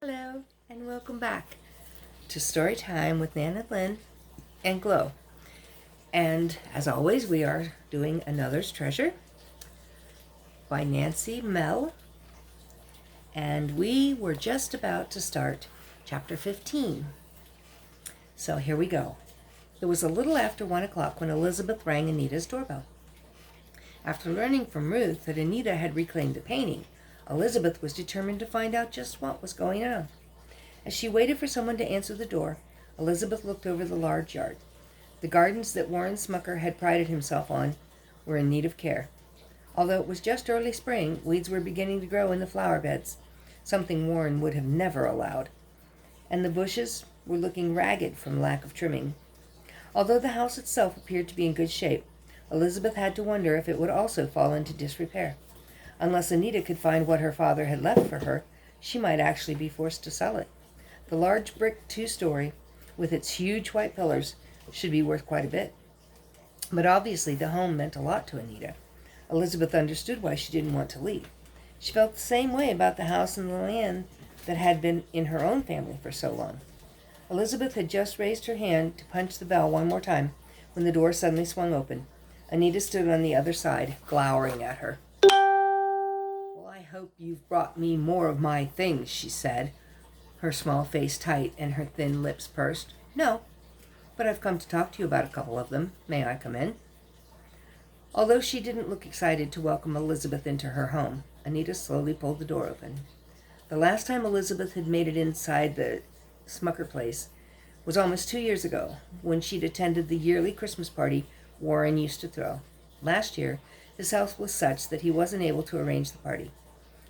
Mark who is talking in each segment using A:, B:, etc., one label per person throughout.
A: Hello, and welcome back to Story Time with Nan and Lynn and Glow. And as always, we are doing Another's Treasure by Nancy Mell. And we were just about to start chapter 15. So here we go. It was a little after 1 o'clock when Elizabeth rang Anita's doorbell. After learning from Ruth that Anita had reclaimed the painting, Elizabeth was determined to find out just what was going on. As she waited for someone to answer the door, Elizabeth looked over the large yard. The gardens that Warren Smucker had prided himself on were in need of care. Although it was just early spring, weeds were beginning to grow in the flower beds, something Warren would have never allowed, and the bushes were looking ragged from lack of trimming. Although the house itself appeared to be in good shape, Elizabeth had to wonder if it would also fall into disrepair. Unless Anita could find what her father had left for her, she might actually be forced to sell it. The large brick two-story, with its huge white pillars, should be worth quite a bit. But obviously the home meant a lot to Anita. Elizabeth understood why she didn't want to leave. She felt the same way about the house and the land that had been in her own family for so long. Elizabeth had just raised her hand to punch the bell one more time when the door suddenly swung open. Anita stood on the other side, glowering at her. "Well, I hope you've brought me more of my things," she said, her small face tight and her thin lips pursed. "No, but I've come to talk to you about a couple of them. May I come in?" Although she didn't look excited to welcome Elizabeth into her home, Anita slowly pulled the door open. The last time Elizabeth had made it inside the Smucker place was almost 2 years ago, when she'd attended the yearly Christmas party Warren used to throw. Last year, his health was such that he wasn't able to arrange the party.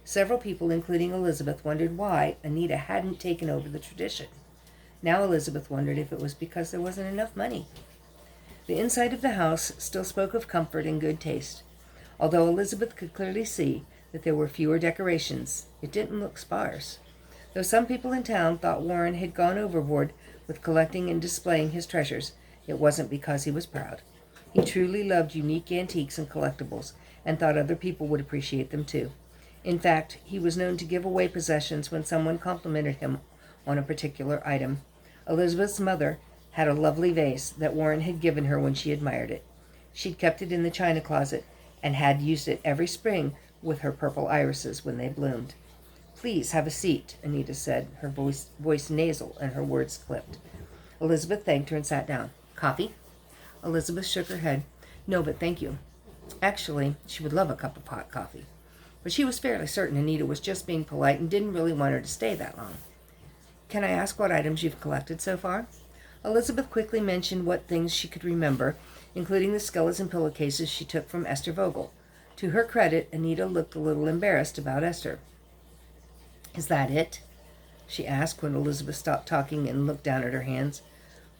A: Several people, including Elizabeth, wondered why Anita hadn't taken over the tradition. Now Elizabeth wondered if it was because there wasn't enough money. The inside of the house still spoke of comfort and good taste. Although Elizabeth could clearly see that there were fewer decorations, it didn't look sparse. Though some people in town thought Warren had gone overboard with collecting and displaying his treasures, it wasn't because he was proud. He truly loved unique antiques and collectibles, and thought other people would appreciate them too. In fact, he was known to give away possessions when someone complimented him on a particular item. Elizabeth's mother had a lovely vase that Warren had given her when she admired it. She'd kept it in the china closet and had used it every spring with her purple irises when they bloomed. "Please have a seat," Anita said, her voice nasal and her words clipped. Elizabeth thanked her and sat down. "Coffee?" Elizabeth shook her head. "No, but thank you." Actually, she would love a cup of hot coffee. But she was fairly certain Anita was just being polite and didn't really want her to stay that long. "Can I ask what items you've collected so far?" Elizabeth quickly mentioned what things she could remember, including the skeleton pillowcases she took from Esther Vogel. To her credit, Anita looked a little embarrassed about Esther. "Is that it?" she asked when Elizabeth stopped talking and looked down at her hands.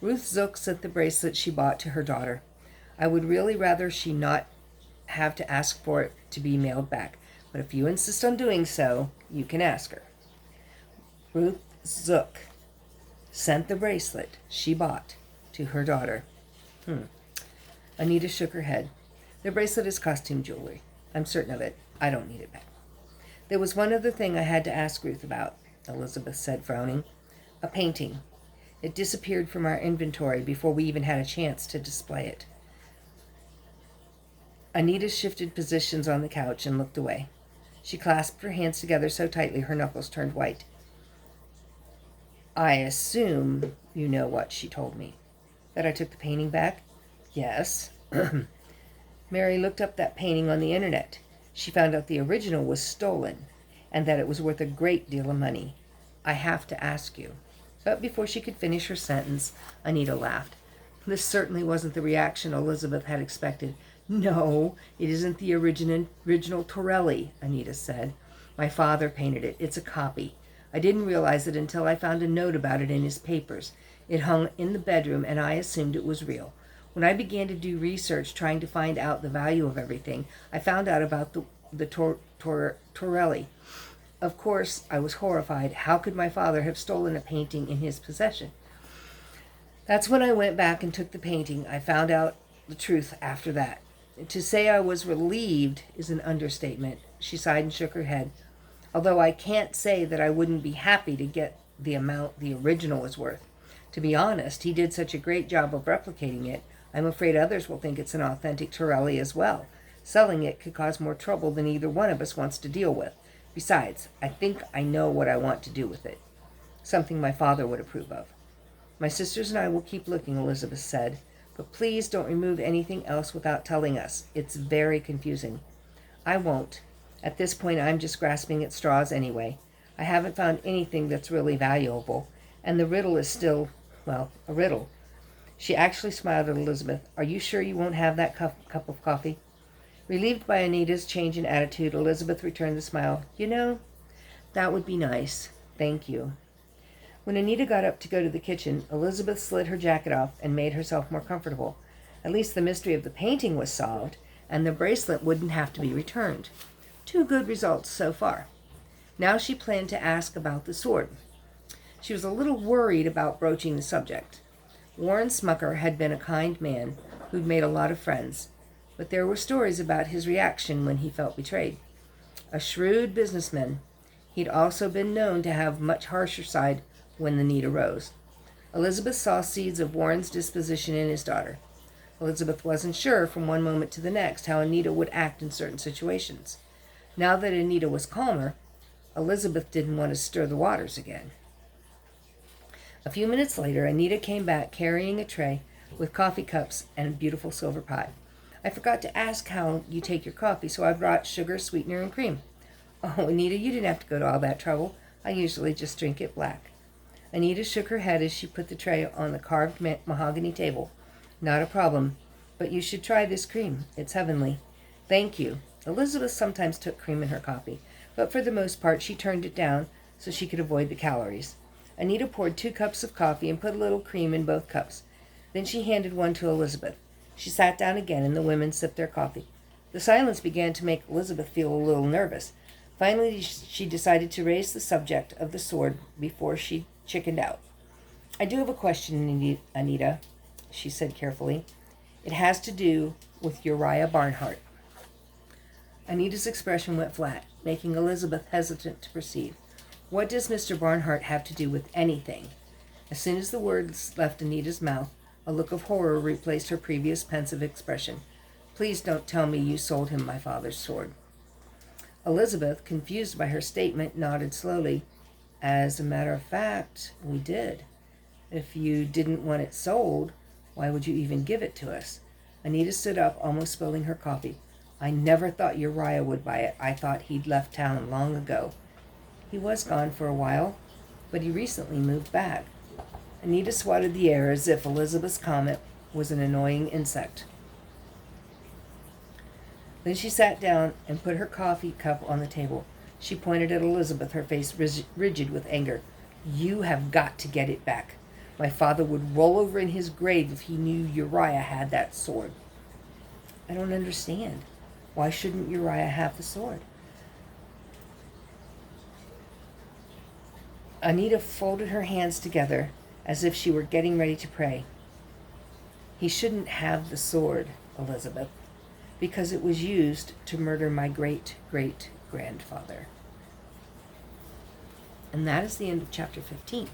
A: "Ruth Zook sent the bracelet she bought to her daughter. I would really rather she not have to ask for it to be mailed back, but if you insist on doing so, you can ask her." Ruth Zook sent the bracelet she bought to her daughter. Anita shook her head. "The bracelet is costume jewelry. I'm certain of it. I don't need it back." "There was one other thing I had to ask Ruth about," Elizabeth said, frowning. "A painting. It disappeared from our inventory before we even had a chance to display it." Anita shifted positions on the couch and looked away. She clasped her hands together so tightly her knuckles turned white. "I assume you know what she told me." "That I took the painting back?" "Yes." "Mary looked up that painting on the internet. She found out the original was stolen and that it was worth a great deal of money. I have to ask you." But before she could finish her sentence, Anita laughed. This certainly wasn't the reaction Elizabeth had expected. "No, it isn't the original Torelli," Anita said. "My father painted it. It's a copy. I didn't realize it until I found a note about it in his papers. It hung in the bedroom, and I assumed it was real. When I began to do research trying to find out the value of everything, I found out about the Torelli. Of course, I was horrified. How could my father have stolen a painting in his possession? That's when I went back and took the painting. I found out the truth after that. To say I was relieved is an understatement." She sighed and shook her head. although I can't say that I wouldn't be happy to get the amount the original was worth. To be honest, he did such a great job of replicating it, I'm afraid others will think it's an authentic Torelli as well. Selling it could cause more trouble than either one of us wants to deal with. Besides, I think I know what I want to do with it. Something my father would approve of. My sisters and I will keep looking, Elizabeth said, but please don't remove anything else without telling us. It's very confusing. I won't. At this point, I'm just grasping at straws anyway. I haven't found anything that's really valuable, and the riddle is still, well, a riddle. She actually smiled at Elizabeth. Are you sure you won't have that cup of coffee? Relieved by Anita's change in attitude, Elizabeth returned the smile. You know, that would be nice. Thank you. When Anita got up to go to the kitchen, Elizabeth slid her jacket off and made herself more comfortable. At least the mystery of the painting was solved, and the bracelet wouldn't have to be returned. 2 good results so far. Now she planned to ask about the sword. She was a little worried about broaching the subject. Warren Smucker had been a kind man who'd made a lot of friends, but there were stories about his reaction when he felt betrayed. A shrewd businessman, he'd also been known to have much harsher side when the need arose. Elizabeth saw seeds of Warren's disposition in his daughter. Elizabeth wasn't sure from one moment to the next how Anita would act in certain situations. Now that Anita was calmer, Elizabeth didn't want to stir the waters again. A few minutes later, Anita came back carrying a tray with coffee cups and a beautiful silver pot. I forgot to ask how you take your coffee, so I brought sugar, sweetener, and cream. Oh, Anita, you didn't have to go to all that trouble. I usually just drink it black. Anita shook her head as she put the tray on the carved mahogany table. Not a problem, but you should try this cream. It's heavenly. Thank you. Elizabeth sometimes took cream in her coffee, but for the most part she turned it down so she could avoid the calories. Anita poured 2 cups of coffee and put a little cream in both cups. Then she handed one to Elizabeth. She sat down again and the women sipped their coffee. The silence began to make Elizabeth feel a little nervous. Finally, she decided to raise the subject of the sword before she chickened out. I do have a question, Anita, she said carefully. It has to do with Uriah Barnhart. Anita's expression went flat, making Elizabeth hesitant to proceed. What does Mr. Barnhart have to do with anything? As soon as the words left Anita's mouth, a look of horror replaced her previous pensive expression. Please don't tell me you sold him my father's sword. Elizabeth, confused by her statement, nodded slowly. As a matter of fact, we did. If you didn't want it sold, why would you even give it to us? Anita stood up, almost spilling her coffee. I never thought Uriah would buy it. I thought he'd left town long ago. He was gone for a while, but he recently moved back. Anita swatted the air as if Elizabeth's comment was an annoying insect. Then she sat down and put her coffee cup on the table. She pointed at Elizabeth, her face rigid with anger. You have got to get it back. My father would roll over in his grave if he knew Uriah had that sword. I don't understand. Why shouldn't Uriah have the sword? Anita folded her hands together as if she were getting ready to pray. He shouldn't have the sword, Elizabeth, because it was used to murder my great-great-grandfather. And that is the end of chapter 15.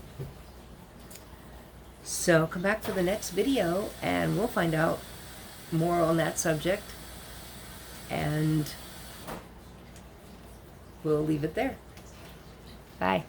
A: So come back for the next video and we'll find out more on that subject. And we'll leave it there. Bye.